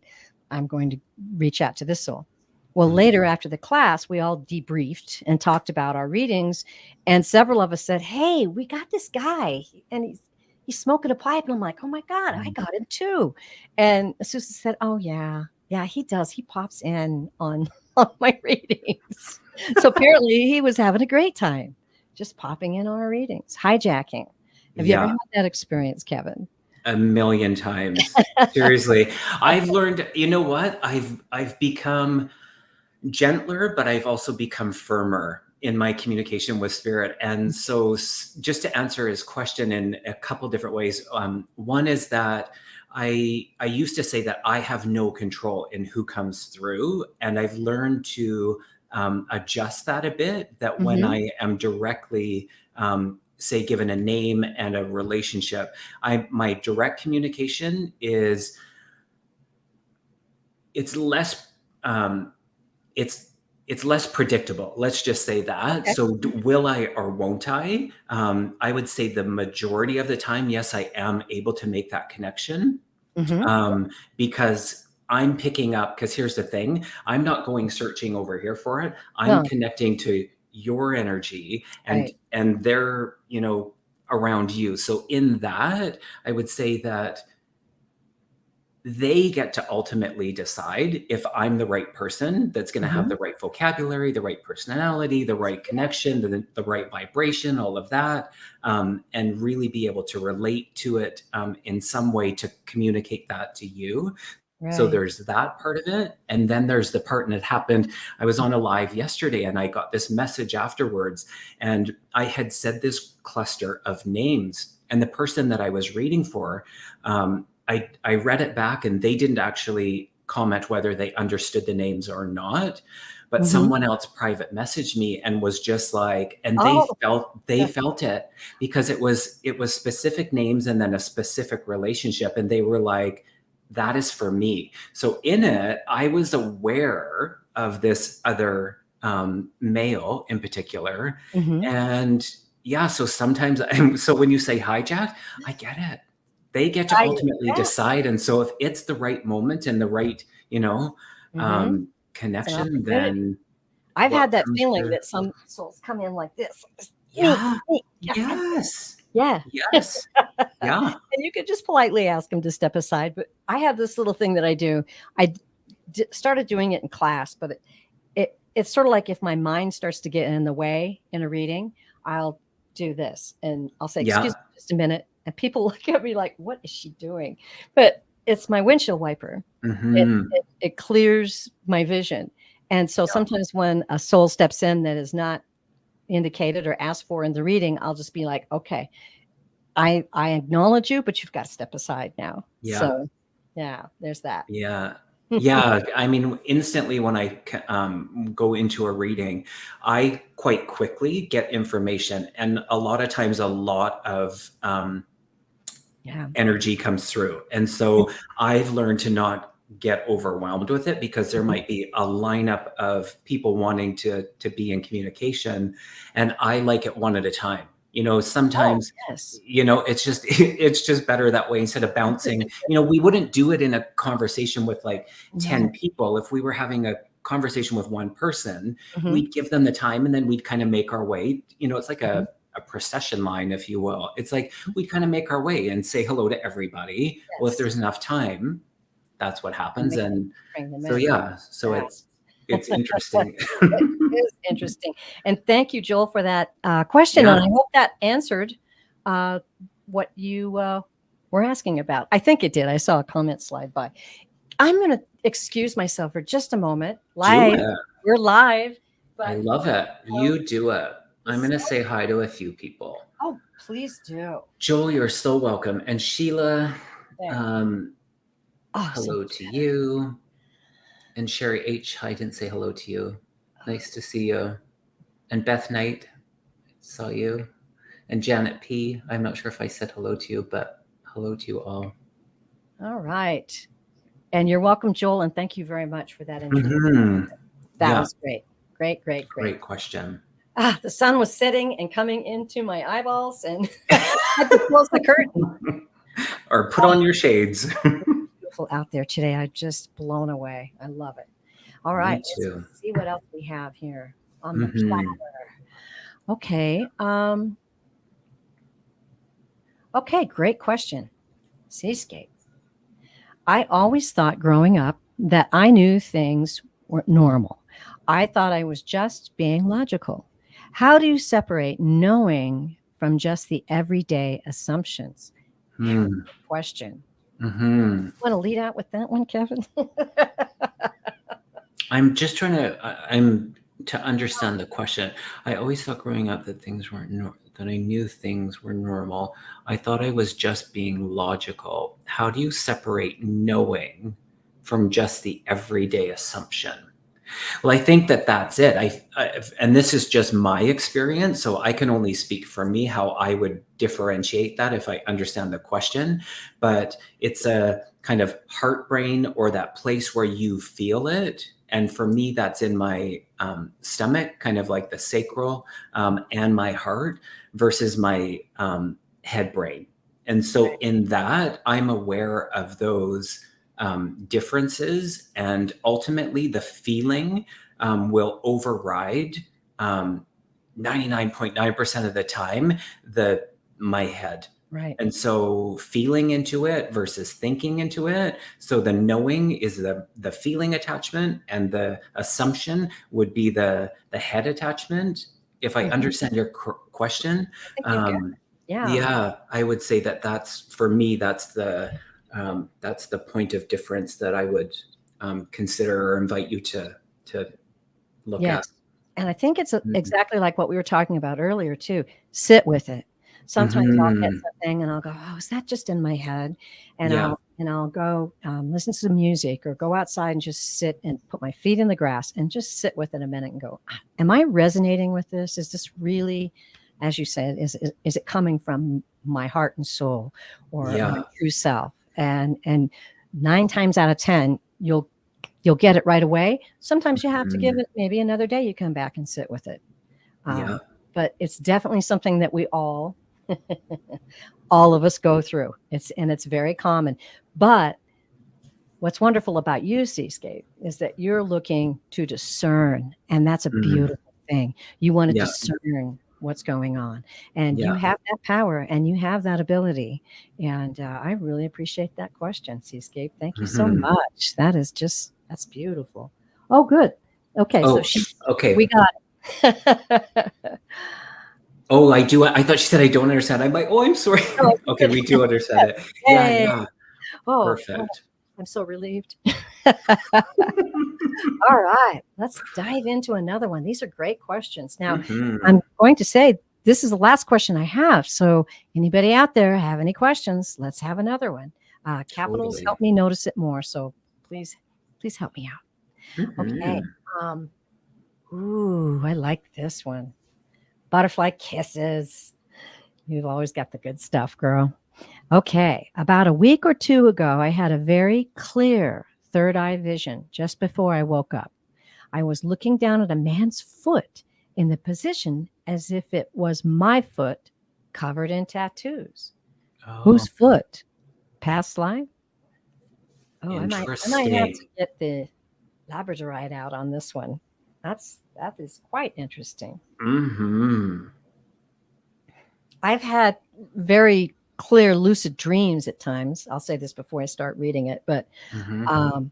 I'm going to reach out to this soul. Well, later after the class, we all debriefed and talked about our readings, and several of us said, "Hey, we got this guy, and he's smoking a pipe." And I'm like, "Oh my god, I Mhm. got him too." And Susan said, "Oh yeah, yeah, he does. He pops in on on my readings." So apparently, he was having a great time, just popping in on our readings, hijacking. Have you ever Yeah. had that experience, Kevin? A million times. Seriously. I've learned, you know what? I've become gentler, but I've also become firmer in my communication with spirit. And so, just to answer his question in a couple different ways, one is that I used to say that I have no control in who comes through, and I've learned to adjust that a bit. That when Mm-hmm. I am directly say given a name and a relationship, my direct communication is it's less um, it's it's less predictable. Let's just say that. Okay. So, will I or won't I? I would say the majority of the time, yes, I am able to make that connection Mm-hmm. because I'm picking up. Because here's the thing: I'm not going searching over here for it. I'm No, connecting to your energy, and right. they're around you. So, in that, I would say that they get to ultimately decide if I'm the right person that's going to have Mhm. the right vocabulary, the right personality, the right connection, the right vibration, all of that, and really be able to relate to it in some way to communicate that to you. So Right. there's that part of it. And then there's the part, and it happened. I was on a live yesterday and I got this message afterwards, and I had said this cluster of names. And the person that I was reading for, I read it back and they didn't actually comment whether they understood the names or not. But Mhm. someone else private messaged me and was just like, and Oh, they felt it because it was specific names and then a specific relationship. And they were like, that is for me. So in it, I was aware of this other male in particular. mhm. And yeah, so sometimes so when you say hijack, I get it. They get to I ultimately yeah. decide. And so if it's the right moment and the right, Mhm. It's an connection, opportunity. then I've what had that comes feeling through. that some souls come in like this. Just, Me, Yeah. me. Yeah, yeah, Yes. yeah. Yes. Yeah. And you could just politely ask them to step aside. But I have this little thing that I do. I started doing it in class, but it's sort of like if my mind starts to get in the way in a reading, I'll do this and I'll say, "Excuse Yeah. me, just a minute," and people look at me like, "What is she doing?" But it's my windshield wiper. It Hmm. it clears my vision, and so Yeah. sometimes when a soul steps in that is not indicated or asked for in the reading, I'll just be like, "Okay, I acknowledge you, but you've got to step aside now." Yeah. So, yeah, there's that. Yeah. Yeah. I mean, instantly when I go into a reading, I quite quickly get information. And a lot of times, a lot of Yeah. energy comes through. And so I've learned to not get overwhelmed with it because there Mhm. might be a lineup of people wanting to be in communication, and I like it one at a time. Oh, Sometimes yes. it's just it's just better that way instead of bouncing. We wouldn't do it in a conversation with like 10 No. people. If we were having a conversation with one person, Mhm. we'd give them the time and then we'd kind of make our way. It's like Mhm. a procession line, if you will. It's like we kind of make our way and say hello to everybody. Well, if Yes. there's enough time, that's what And happens. make them And bring them so, in. yeah, so Yeah. it's interesting. It is interesting. And thank you, Joel, for that question. And Yeah. I hope that answered uh, what you were asking about. I think it did. I saw a comment slide by. I'm going to excuse myself for just a moment. Do Live. it. We're live. I But love it. um, You do it. the I'm going to sun- say hi to a few people. oh, please do. Joel, you're so welcome. And Sheila, There. um, Oh, so hello much to better. you. And Sherry H, I didn't say hello to you. Nice to see you. And Beth Knight, saw you. And Janet P, I'm not sure if I said hello to you, but hello to you all. All right. And you're welcome, Joel. And thank you very much for that introduction. Hmm. That Yeah, was great. Great, great, great. great question. The sun was setting and coming into my eyeballs, and I had to close the curtain. Or put on your shades. Beautiful out there today. I'm just blown away. I love it. All right, Me let's too. see what else we have here on the Hmm. platter. Okay. Okay, great question. Seascape. I always thought growing up that I knew things were normal. I thought I was just being logical. How do you separate knowing from just the everyday assumptions? Very Hmm. good question. Hmm. Want to lead out with that one, Kevin? I'm just trying to. I'm to understand the question. I always thought growing up that things weren't that I knew things were normal. I thought I was just being logical. How do you separate knowing from just the everyday assumption? Well, I think that that's it. And this is just my experience, so I can only speak for me how I would differentiate that if I understand the question. But it's a kind of heart brain or that place where you feel it. And for me, that's in my stomach, kind of like the sacral and my heart versus my head brain. And so in that, I'm aware of those differences, and ultimately the feeling will override 99.9% of the time my head. Right. And so feeling into it versus thinking into it. So the knowing is the feeling attachment, and the assumption would be the head attachment. If I Mhm. understand your question, I think you get um, it. Yeah. yeah, I would say that that's for me. That's the point of difference that I would consider or invite you to look at. Yes. And I think it's Mhm. exactly like what we were talking about earlier too. Sit with it. Sometimes I'll get Mhm. something and I'll go, "Oh, is that just in my head?" And Yeah. I'll go listen to some music or go outside and just sit and put my feet in the grass and just sit with it a minute and go, "Am I resonating with this? Is this really, as you said, is it coming from my heart and soul or my Yeah. true self?" And 9 times out of 10, you'll get it right away. Sometimes you have to give Mhm. it maybe another day. You come back and sit with it. Yeah. But it's definitely something that we all of us go through. It's very common. But what's wonderful about you, Seascape, is that you're looking to discern, and that's a Mhm. beautiful thing. You want to Yeah. discern what's going on, and you Yeah. have that power and you have that ability. And I really appreciate that question, Seascape. Thank you so Mhm. much. That's beautiful. Oh, good. Okay, so Oh, okay. we got it. Oh, I do. I thought she said I don't understand. I'm like, oh, I'm sorry. Oh, Okay, we do understand it. Yeah, yay! yeah. Oh, Perfect. I'm so relieved. All right, let's dive into another one. These are great questions. Now, Mhm. I'm going to say this is the last question I have. So, anybody out there have any questions? Let's have another one. Capitals Totally. help me notice it more. So, please, please help me out. Okay. Mhm. Um, ooh, I like this one. Butterfly kisses. You've always got the good stuff, girl. Okay. About a week or two ago, I had a very clear third eye vision just before I woke up. I was looking down at a man's foot in the position as if it was my foot covered in tattoos. Oh, Whose foot? Past life? Oh, I might have to interesting. get the labradorite out on this one. That is quite interesting. Mhm. I've had very clear lucid dreams at times. I'll say this before I start reading it, but Mhm. um,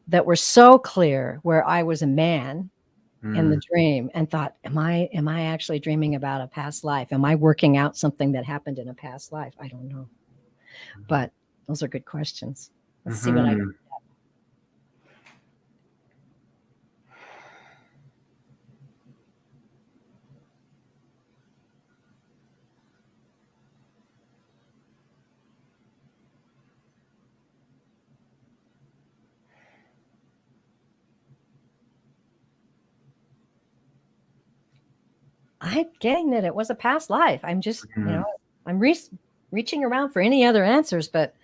that were so clear where I was a man in the Mm. dream and thought, am I actually dreaming about a past life? Am I working out something that happened in a past life? I don't know. But those are good questions. Let's see what I Mhm. I'm getting that it was a past life. I'm just, Mhm. I'm reaching around for any other answers, but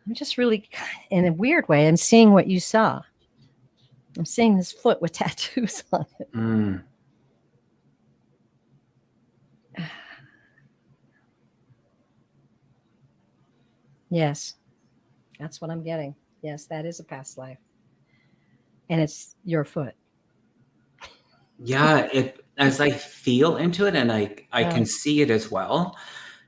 I'm just really, in a weird way, I'm seeing what you saw. I'm seeing this foot with tattoos on it. Mm. Yes, that's what I'm getting. Yes, that is a past life. And it's your foot. Yeah, it as I feel into it, and I Yeah, can see it as well,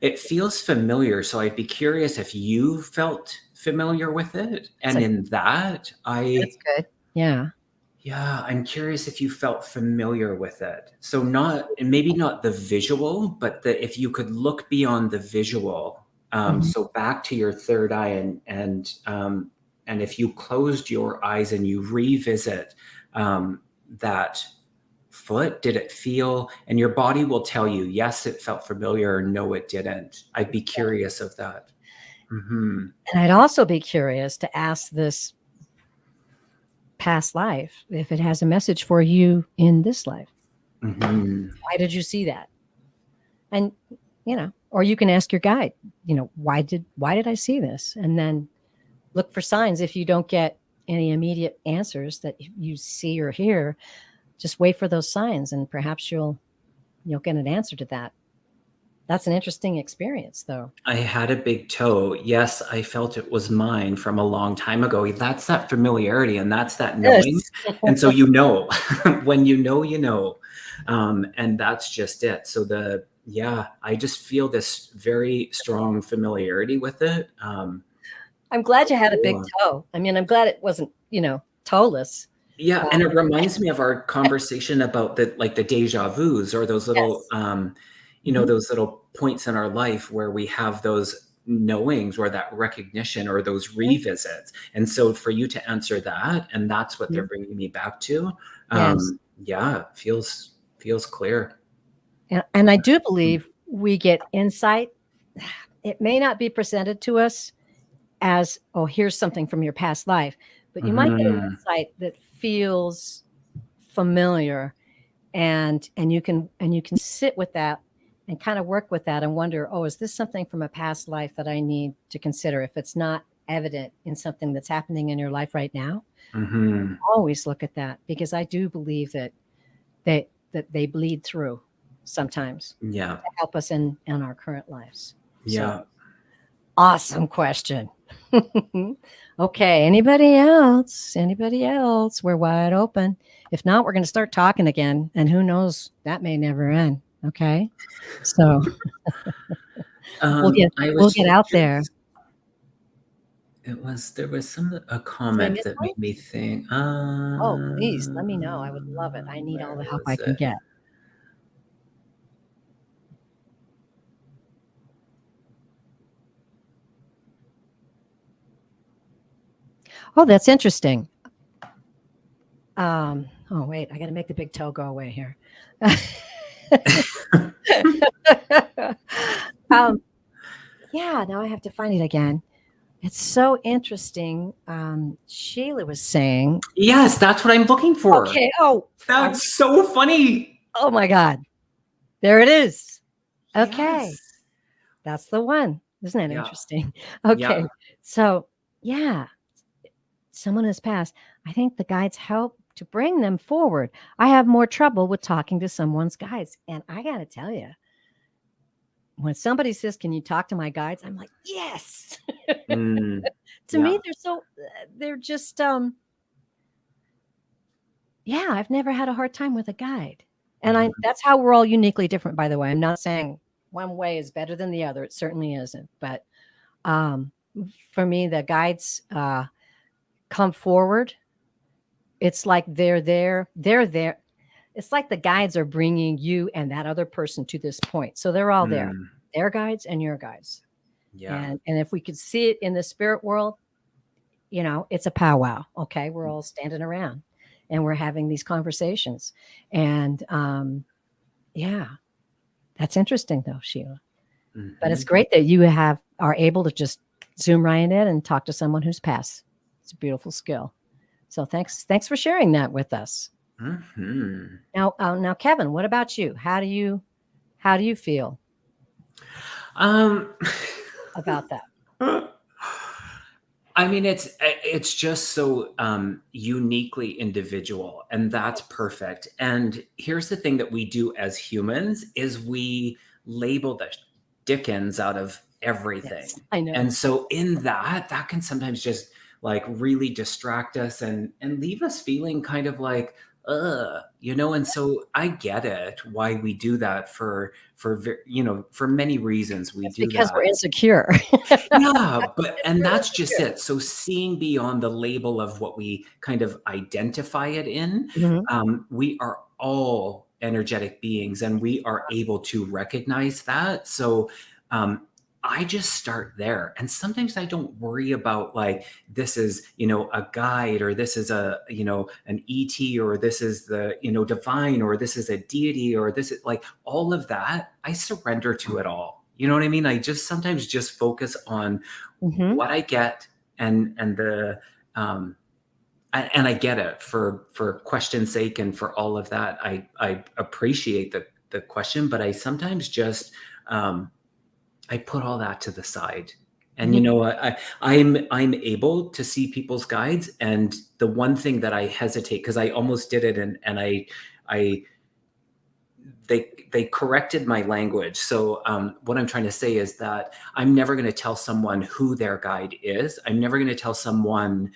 it feels familiar, so I'd be curious if you felt familiar with it, that's and in that, that's good. Yeah. yeah, I'm curious if you felt familiar with it. So not and maybe not the visual, but if you could look beyond the visual, Mhm. so back to your third eye, and if you closed your eyes and you revisit, that foot, did it feel and your body will tell you, yes, it felt familiar, or no, it didn't. I'd be curious of that. Mhm. And I'd also be curious to ask this past life if it has a message for you in this life. Mhm. Why did you see that? And or you can ask your guide, why did I see this? And then look for signs. If you don't get any immediate answers that you see or hear, just wait for those signs and perhaps you'll get an answer to that. That's an interesting experience though. I had a big toe. Yes, I felt it was mine from a long time ago. That's that familiarity and that's that knowing. Yes. And so when you know, you know. And that's just it. So Yeah, I just feel this very strong familiarity with it. I'm glad you had a big Cool. toe. I mean, I'm glad it wasn't, toeless. Yeah, Uh, and it reminds me of our conversation about the deja vus, or those little, yes. Mhm. those little points in our life where we have those knowings or that recognition or those Mhm. revisits. And so for you to answer that, and that's what they're Mhm. bringing me back to, Yes. yeah, feels clear. And I do believe we get insight. It may not be presented to us as, oh, here's something from your past life, but you might get an Mhm. insight that feels familiar, and you can sit with that and kind of work with that and wonder, oh, is this something from a past life that I need to consider? If it's not evident in something that's happening in your life right now, Mhm. always look at that, because I do believe that they bleed through sometimes Yeah. to help us in our current lives. So Yeah. awesome question. Okay, anybody else? Anybody else? We're wide open. If not, we're going to start talking again, and who knows, that may never end. Okay, so we'll get I we'll was get out there. just there was a Did I comment miss that one? made me think, Oh, please let me know. I would love it. I need all where the help I was can it? get. Oh, that's interesting. Oh wait, I got to make the big toe go away here. um, yeah, now I have to find it again. It's so interesting. Sheila was saying, Yes, that's what I'm looking for. okay, oh, That's so funny. oh my God, there it is. Okay, Yes. that's the one. Isn't that Yeah. interesting? Yeah. Okay, so yeah, someone has passed. I think the guides help to bring them forward. I have more trouble with talking to someone's guides. And I got to tell you, when somebody says, "Can you talk to my guides?" I'm like, yes. Mm, To me, yeah. they're just, yeah, I've never had a hard time with a guide. And Mhm. that's how we're all uniquely different, by the way. I'm not saying one way is better than the other. It certainly isn't. But um, for me, the guides come forward. It's like they're there. They're there. It's like the guides are bringing you and that other person to this point. So they're all there. Mm, Their guides and your guides. yeah. And if we could see it in the spirit world, it's a powwow. Okay, we're all standing around and we're having these conversations. And yeah, that's interesting though, Sheila. But it's Mhm. great that you are able to just zoom right in and talk to someone who's passed. It's a beautiful skill. So thanks for sharing that with us. Mhm. Now, Kevin, what about you? How do you feel Um, about that? I mean, it's just so uniquely individual, and that's perfect. And here's the thing that we do as humans is we label the dickens out of Yes, everything. I know. And so in that can sometimes just like really distract us and leave us feeling kind of like and so I get it why we do that for many reasons we It's do because we're that. insecure. Yeah, but It's and real that's just insecure. it. So seeing beyond the label of what we kind of identify it in, Mhm. we are all energetic beings and we are able to recognize that. So um, I just start there. And sometimes I don't worry about like this is, a guide, or this is an ET, or this is the, divine, or this is a deity, or this is like all of that. I surrender to it all. You know what I mean? I just sometimes just focus on Mhm. what I get, and the um and I get it for question's sake and for all of that. I appreciate the question, but I sometimes just um I put all that to the side. And Mhm. I'm able to see people's guides, and the one thing that I hesitate, because I almost did it, and I they corrected my language. So what I'm trying to say is that I'm never going to tell someone who their guide is. I'm never going to tell someone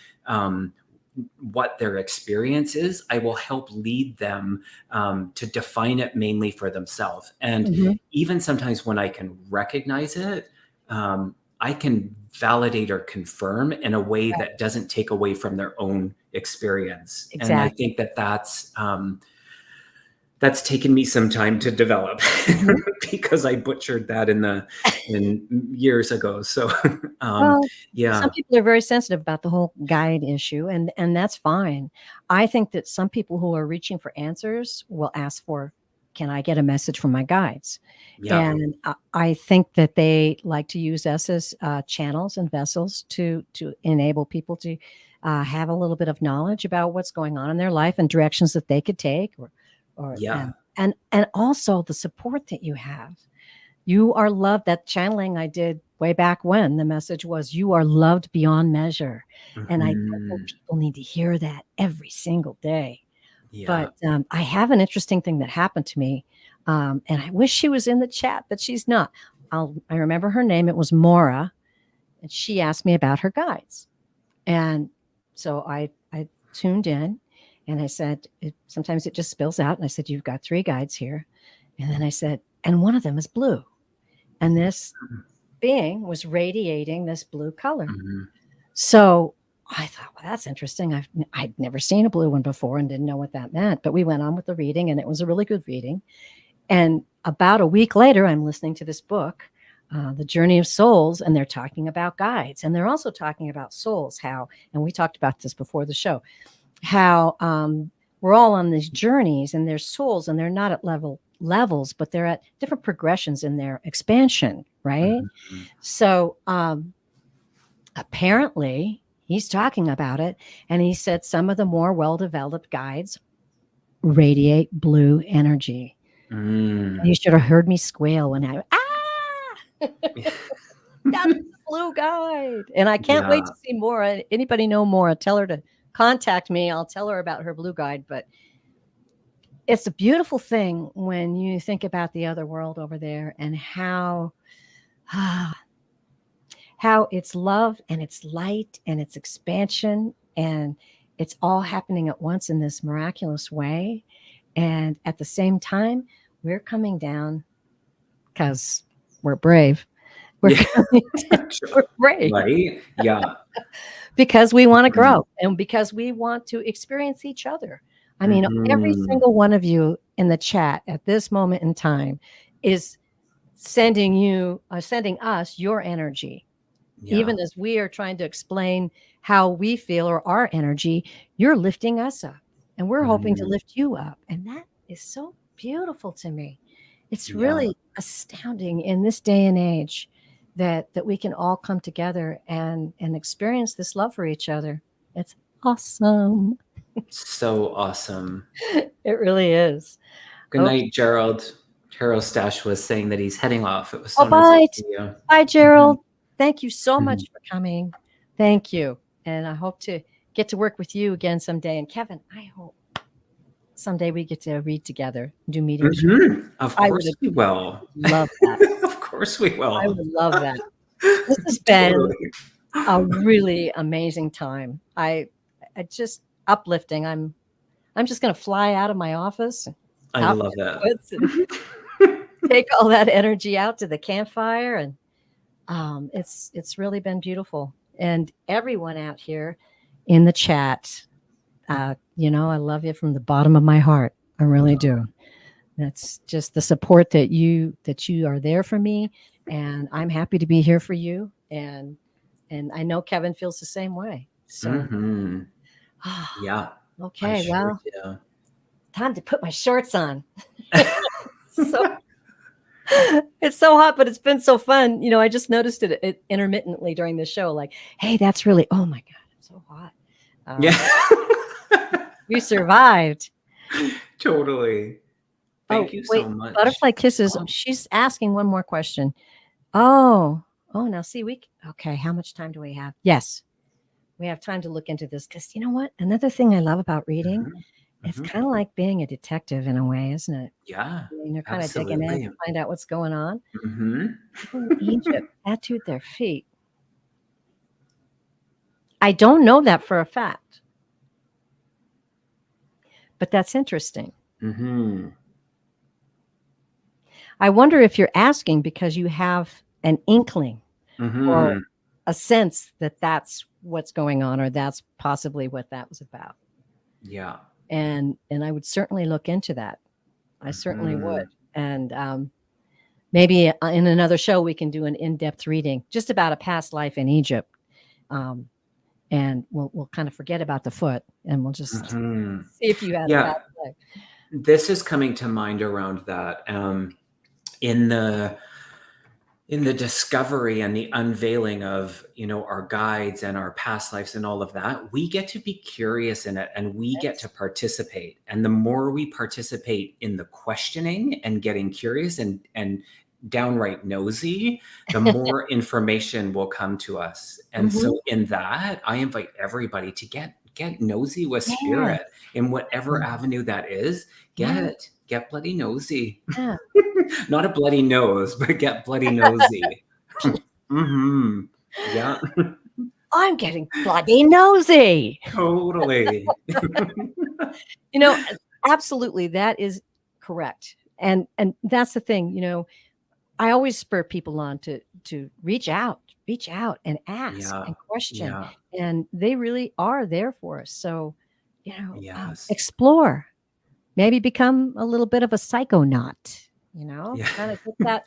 what their experience is. I will help lead them to define it mainly for themselves. And Mhm. even sometimes when I can recognize it, I can validate or confirm in a way Right. that doesn't take away from their own experience. And I Exactly. think that that's taken me some time to develop Mhm. because I butchered that in years ago. So, Well, some yeah, people are very sensitive about the whole guide issue, and that's fine. I think that some people who are reaching for answers will ask for, "Can I get a message from my guides?" yeah, And I think that they like to use us as channels and vessels to enable people to have a little bit of knowledge about what's going on in their life and directions that they could take, or yeah. and also the support that you have. You are loved. That channeling I did way back when, the message was, "You are loved beyond measure." And I think that Mhm. people need to hear that every single day. Yeah. But I have an interesting thing that happened to me, and I wish she was in the chat, but she's not. I remember her name. It was Maura, and she asked me about her guides. And so I tuned in, and I said, sometimes it just spills out. And I said, "You've got 3 guides here." And then I said, "And one of them is blue." And this being was radiating this blue color. Mhm. So I thought, well, that's interesting. I'd never seen a blue one before and didn't know what that meant. But we went on with the reading, and it was a really good reading. And about a week later, I'm listening to this book, The Journey of Souls, and they're talking about guides. And they're also talking about souls, how, and we talked about this before the show, how we're all on these journeys, and there's souls, and they're not at levels, but they're at different progressions in their expansion, right? Mhm. So apparently, he's talking about it, and he said some of the more well-developed guides radiate blue energy. Mm. You should have heard me squeal when that's the blue guide. And I can't wait Yeah. to see Maura. Anybody know Maura? Tell her to contact me. I'll tell her about her blue guide. But it's a beautiful thing when you think about the other world over there and how it's love and it's light and it's expansion, and it's all happening at once in this miraculous way. And at the same time, we're coming down because we're brave. We're Yeah. coming down, we're brave Right? Yeah. because we want to Mhm. grow and because we want to experience each other. I mean, every Mhm. single one of you in the chat at this moment in time is sending us your energy. Yeah. Even as we are trying to explain how we feel or our energy, you're lifting us up, and we're hoping to Mhm. lift you up. And that is so beautiful to me. It's Yeah. really astounding in this day and age that we can all come together and experience this love for each other. It's awesome. So awesome. It really is. Good Okay. night, Gerald. Gerald Stash was saying that he's heading off. It was Oh, so nice to see you. bye, Mhm. Gerald. Thank you so much Mhm. for coming. Thank you. And I hope to get to work with you again someday. And Kevin, I hope someday we get to read together, do mediumship. Mhm. Of I course would we will. love that. Of course we I will. would love that. This has been Totally. a really amazing time. I just uplifting. I'm just going to fly out of my office, I out love into the that. woods, and take all that energy out to the campfire. And it's really been beautiful. And everyone out here in the chat, I love you from the bottom of my heart. I really do. That's just the support that you are there for me, and I'm happy to be here for you. And I know Kevin feels the same way. So, Mhm. Yeah, I okay, sure well, do. time to put my shorts on. So it's so hot, but it's been so fun. I just noticed it intermittently during the show. Like, hey, that's really. Oh my god, it's so hot. Yeah. We survived. Totally. Oh Thank you so wait, much. butterfly kisses. Oh, She's asking one more question. Oh, now see, okay, how much time do we have? Yes, we have time to look into this because you know what? Another thing I love about reading, mhm, it's mhm. kind of like being a detective in a way, isn't it? Yeah, I mean, you're kind of digging in absolutely. to find out what's going on. Mhm. People in Egypt tattooed their feet. I don't know that for a fact. But that's interesting. Mm-hmm. I wonder if you're asking because you have an inkling or Mm-hmm. a sense that that's what's going on, or that's possibly what that was about. Yeah. And I would certainly look into that. I certainly would. Mm-hmm. And maybe in another show we can do an in-depth reading just about a past life in Egypt. Um, and we'll kind of forget about the foot, and we'll just Mm-hmm. see if you had a Yeah. past life. This is coming to mind around that. In the discovery and the unveiling of, our guides and our past lives and all of that, we get to be curious in it, and we get to participate. And the more we participate in the questioning and getting curious and downright nosy, the more information will come to us. And Mhm. so in that, I invite everybody to get nosy with Yeah, spirit in whatever avenue that is. yeah, Get bloody nosy. yeah. Not a bloody nose, but get bloody nosy. Mm-hmm. Yeah, I'm getting bloody nosy. totally. You know, absolutely, that is correct. And that's the thing, I always spur people on to reach out and ask Yeah, and question, yeah, and they really are there for us. So, yes. explore, maybe become a little bit of a psychonaut, Yeah. kind of get that,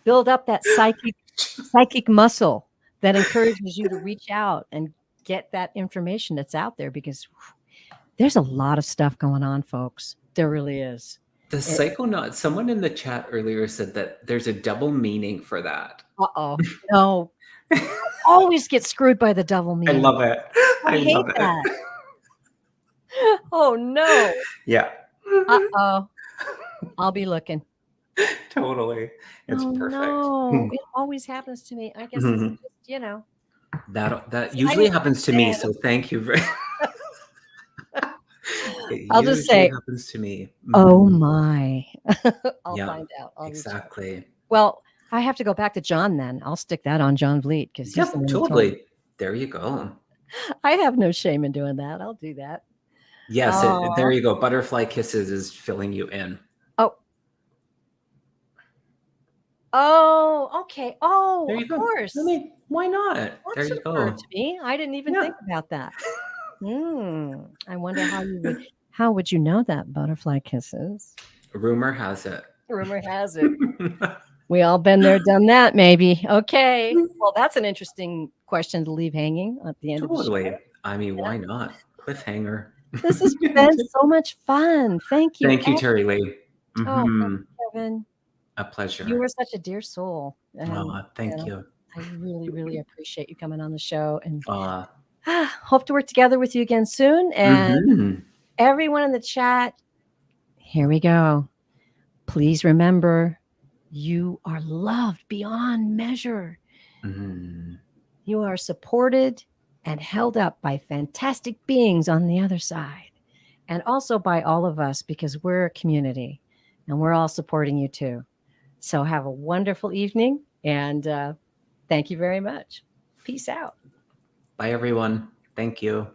build up that psychic muscle that encourages you to reach out and get that information that's out there, because there's a lot of stuff going on, folks. There really is. The It, psychonaut, someone in the chat earlier said that there's a double meaning for that. uh-oh. No, always get screwed by the double I meaning. love it. I I hate love it. that. Oh no. Yeah. Uh-oh. I'll be looking. Totally. It's Oh perfect. no. It always happens to me. I guess it's just, That sliding usually happens to me, so thank you very It I'll just usually say, happens to me. oh Mhm. my. I'll Yeah, find out. I'll reach out. exactly. Well, I have to go back to John then. I'll stick that on John Vliet because he's the Yep, one who told me. totally. There you go. I have no shame in doing that. I'll do that. Yes, there Oh. you go. Butterfly Kisses is filling you in. Oh. Oh, okay. Oh, There of you go. I course. mean, why not? That There should you occur go. to me. I didn't even Yeah. think about that. I wonder how would you know that, Butterfly Kisses? Rumor has it. Rumor has it. We all been there, done that, maybe. Okay. Well, that's an interesting question to leave hanging at the end of the show. Totally. I mean, Yeah. why not? Cliffhanger. This has been so much fun. Thank you. Thank you, Terry Lee. Oh, thank Hmm. you, Kevin. A You pleasure. were such a dear soul. And Thank you. I really, really appreciate you coming on the show. And Uh, hope to work together with you again soon. And mhm. everyone in the chat, here we go. Please remember, you are loved beyond measure. Mhm. You are supported and held up by fantastic beings on the other side, and also by all of us, because we're a community and we're all supporting you too. So have a wonderful evening, and thank you very much. Peace out. Bye, everyone. Thank you.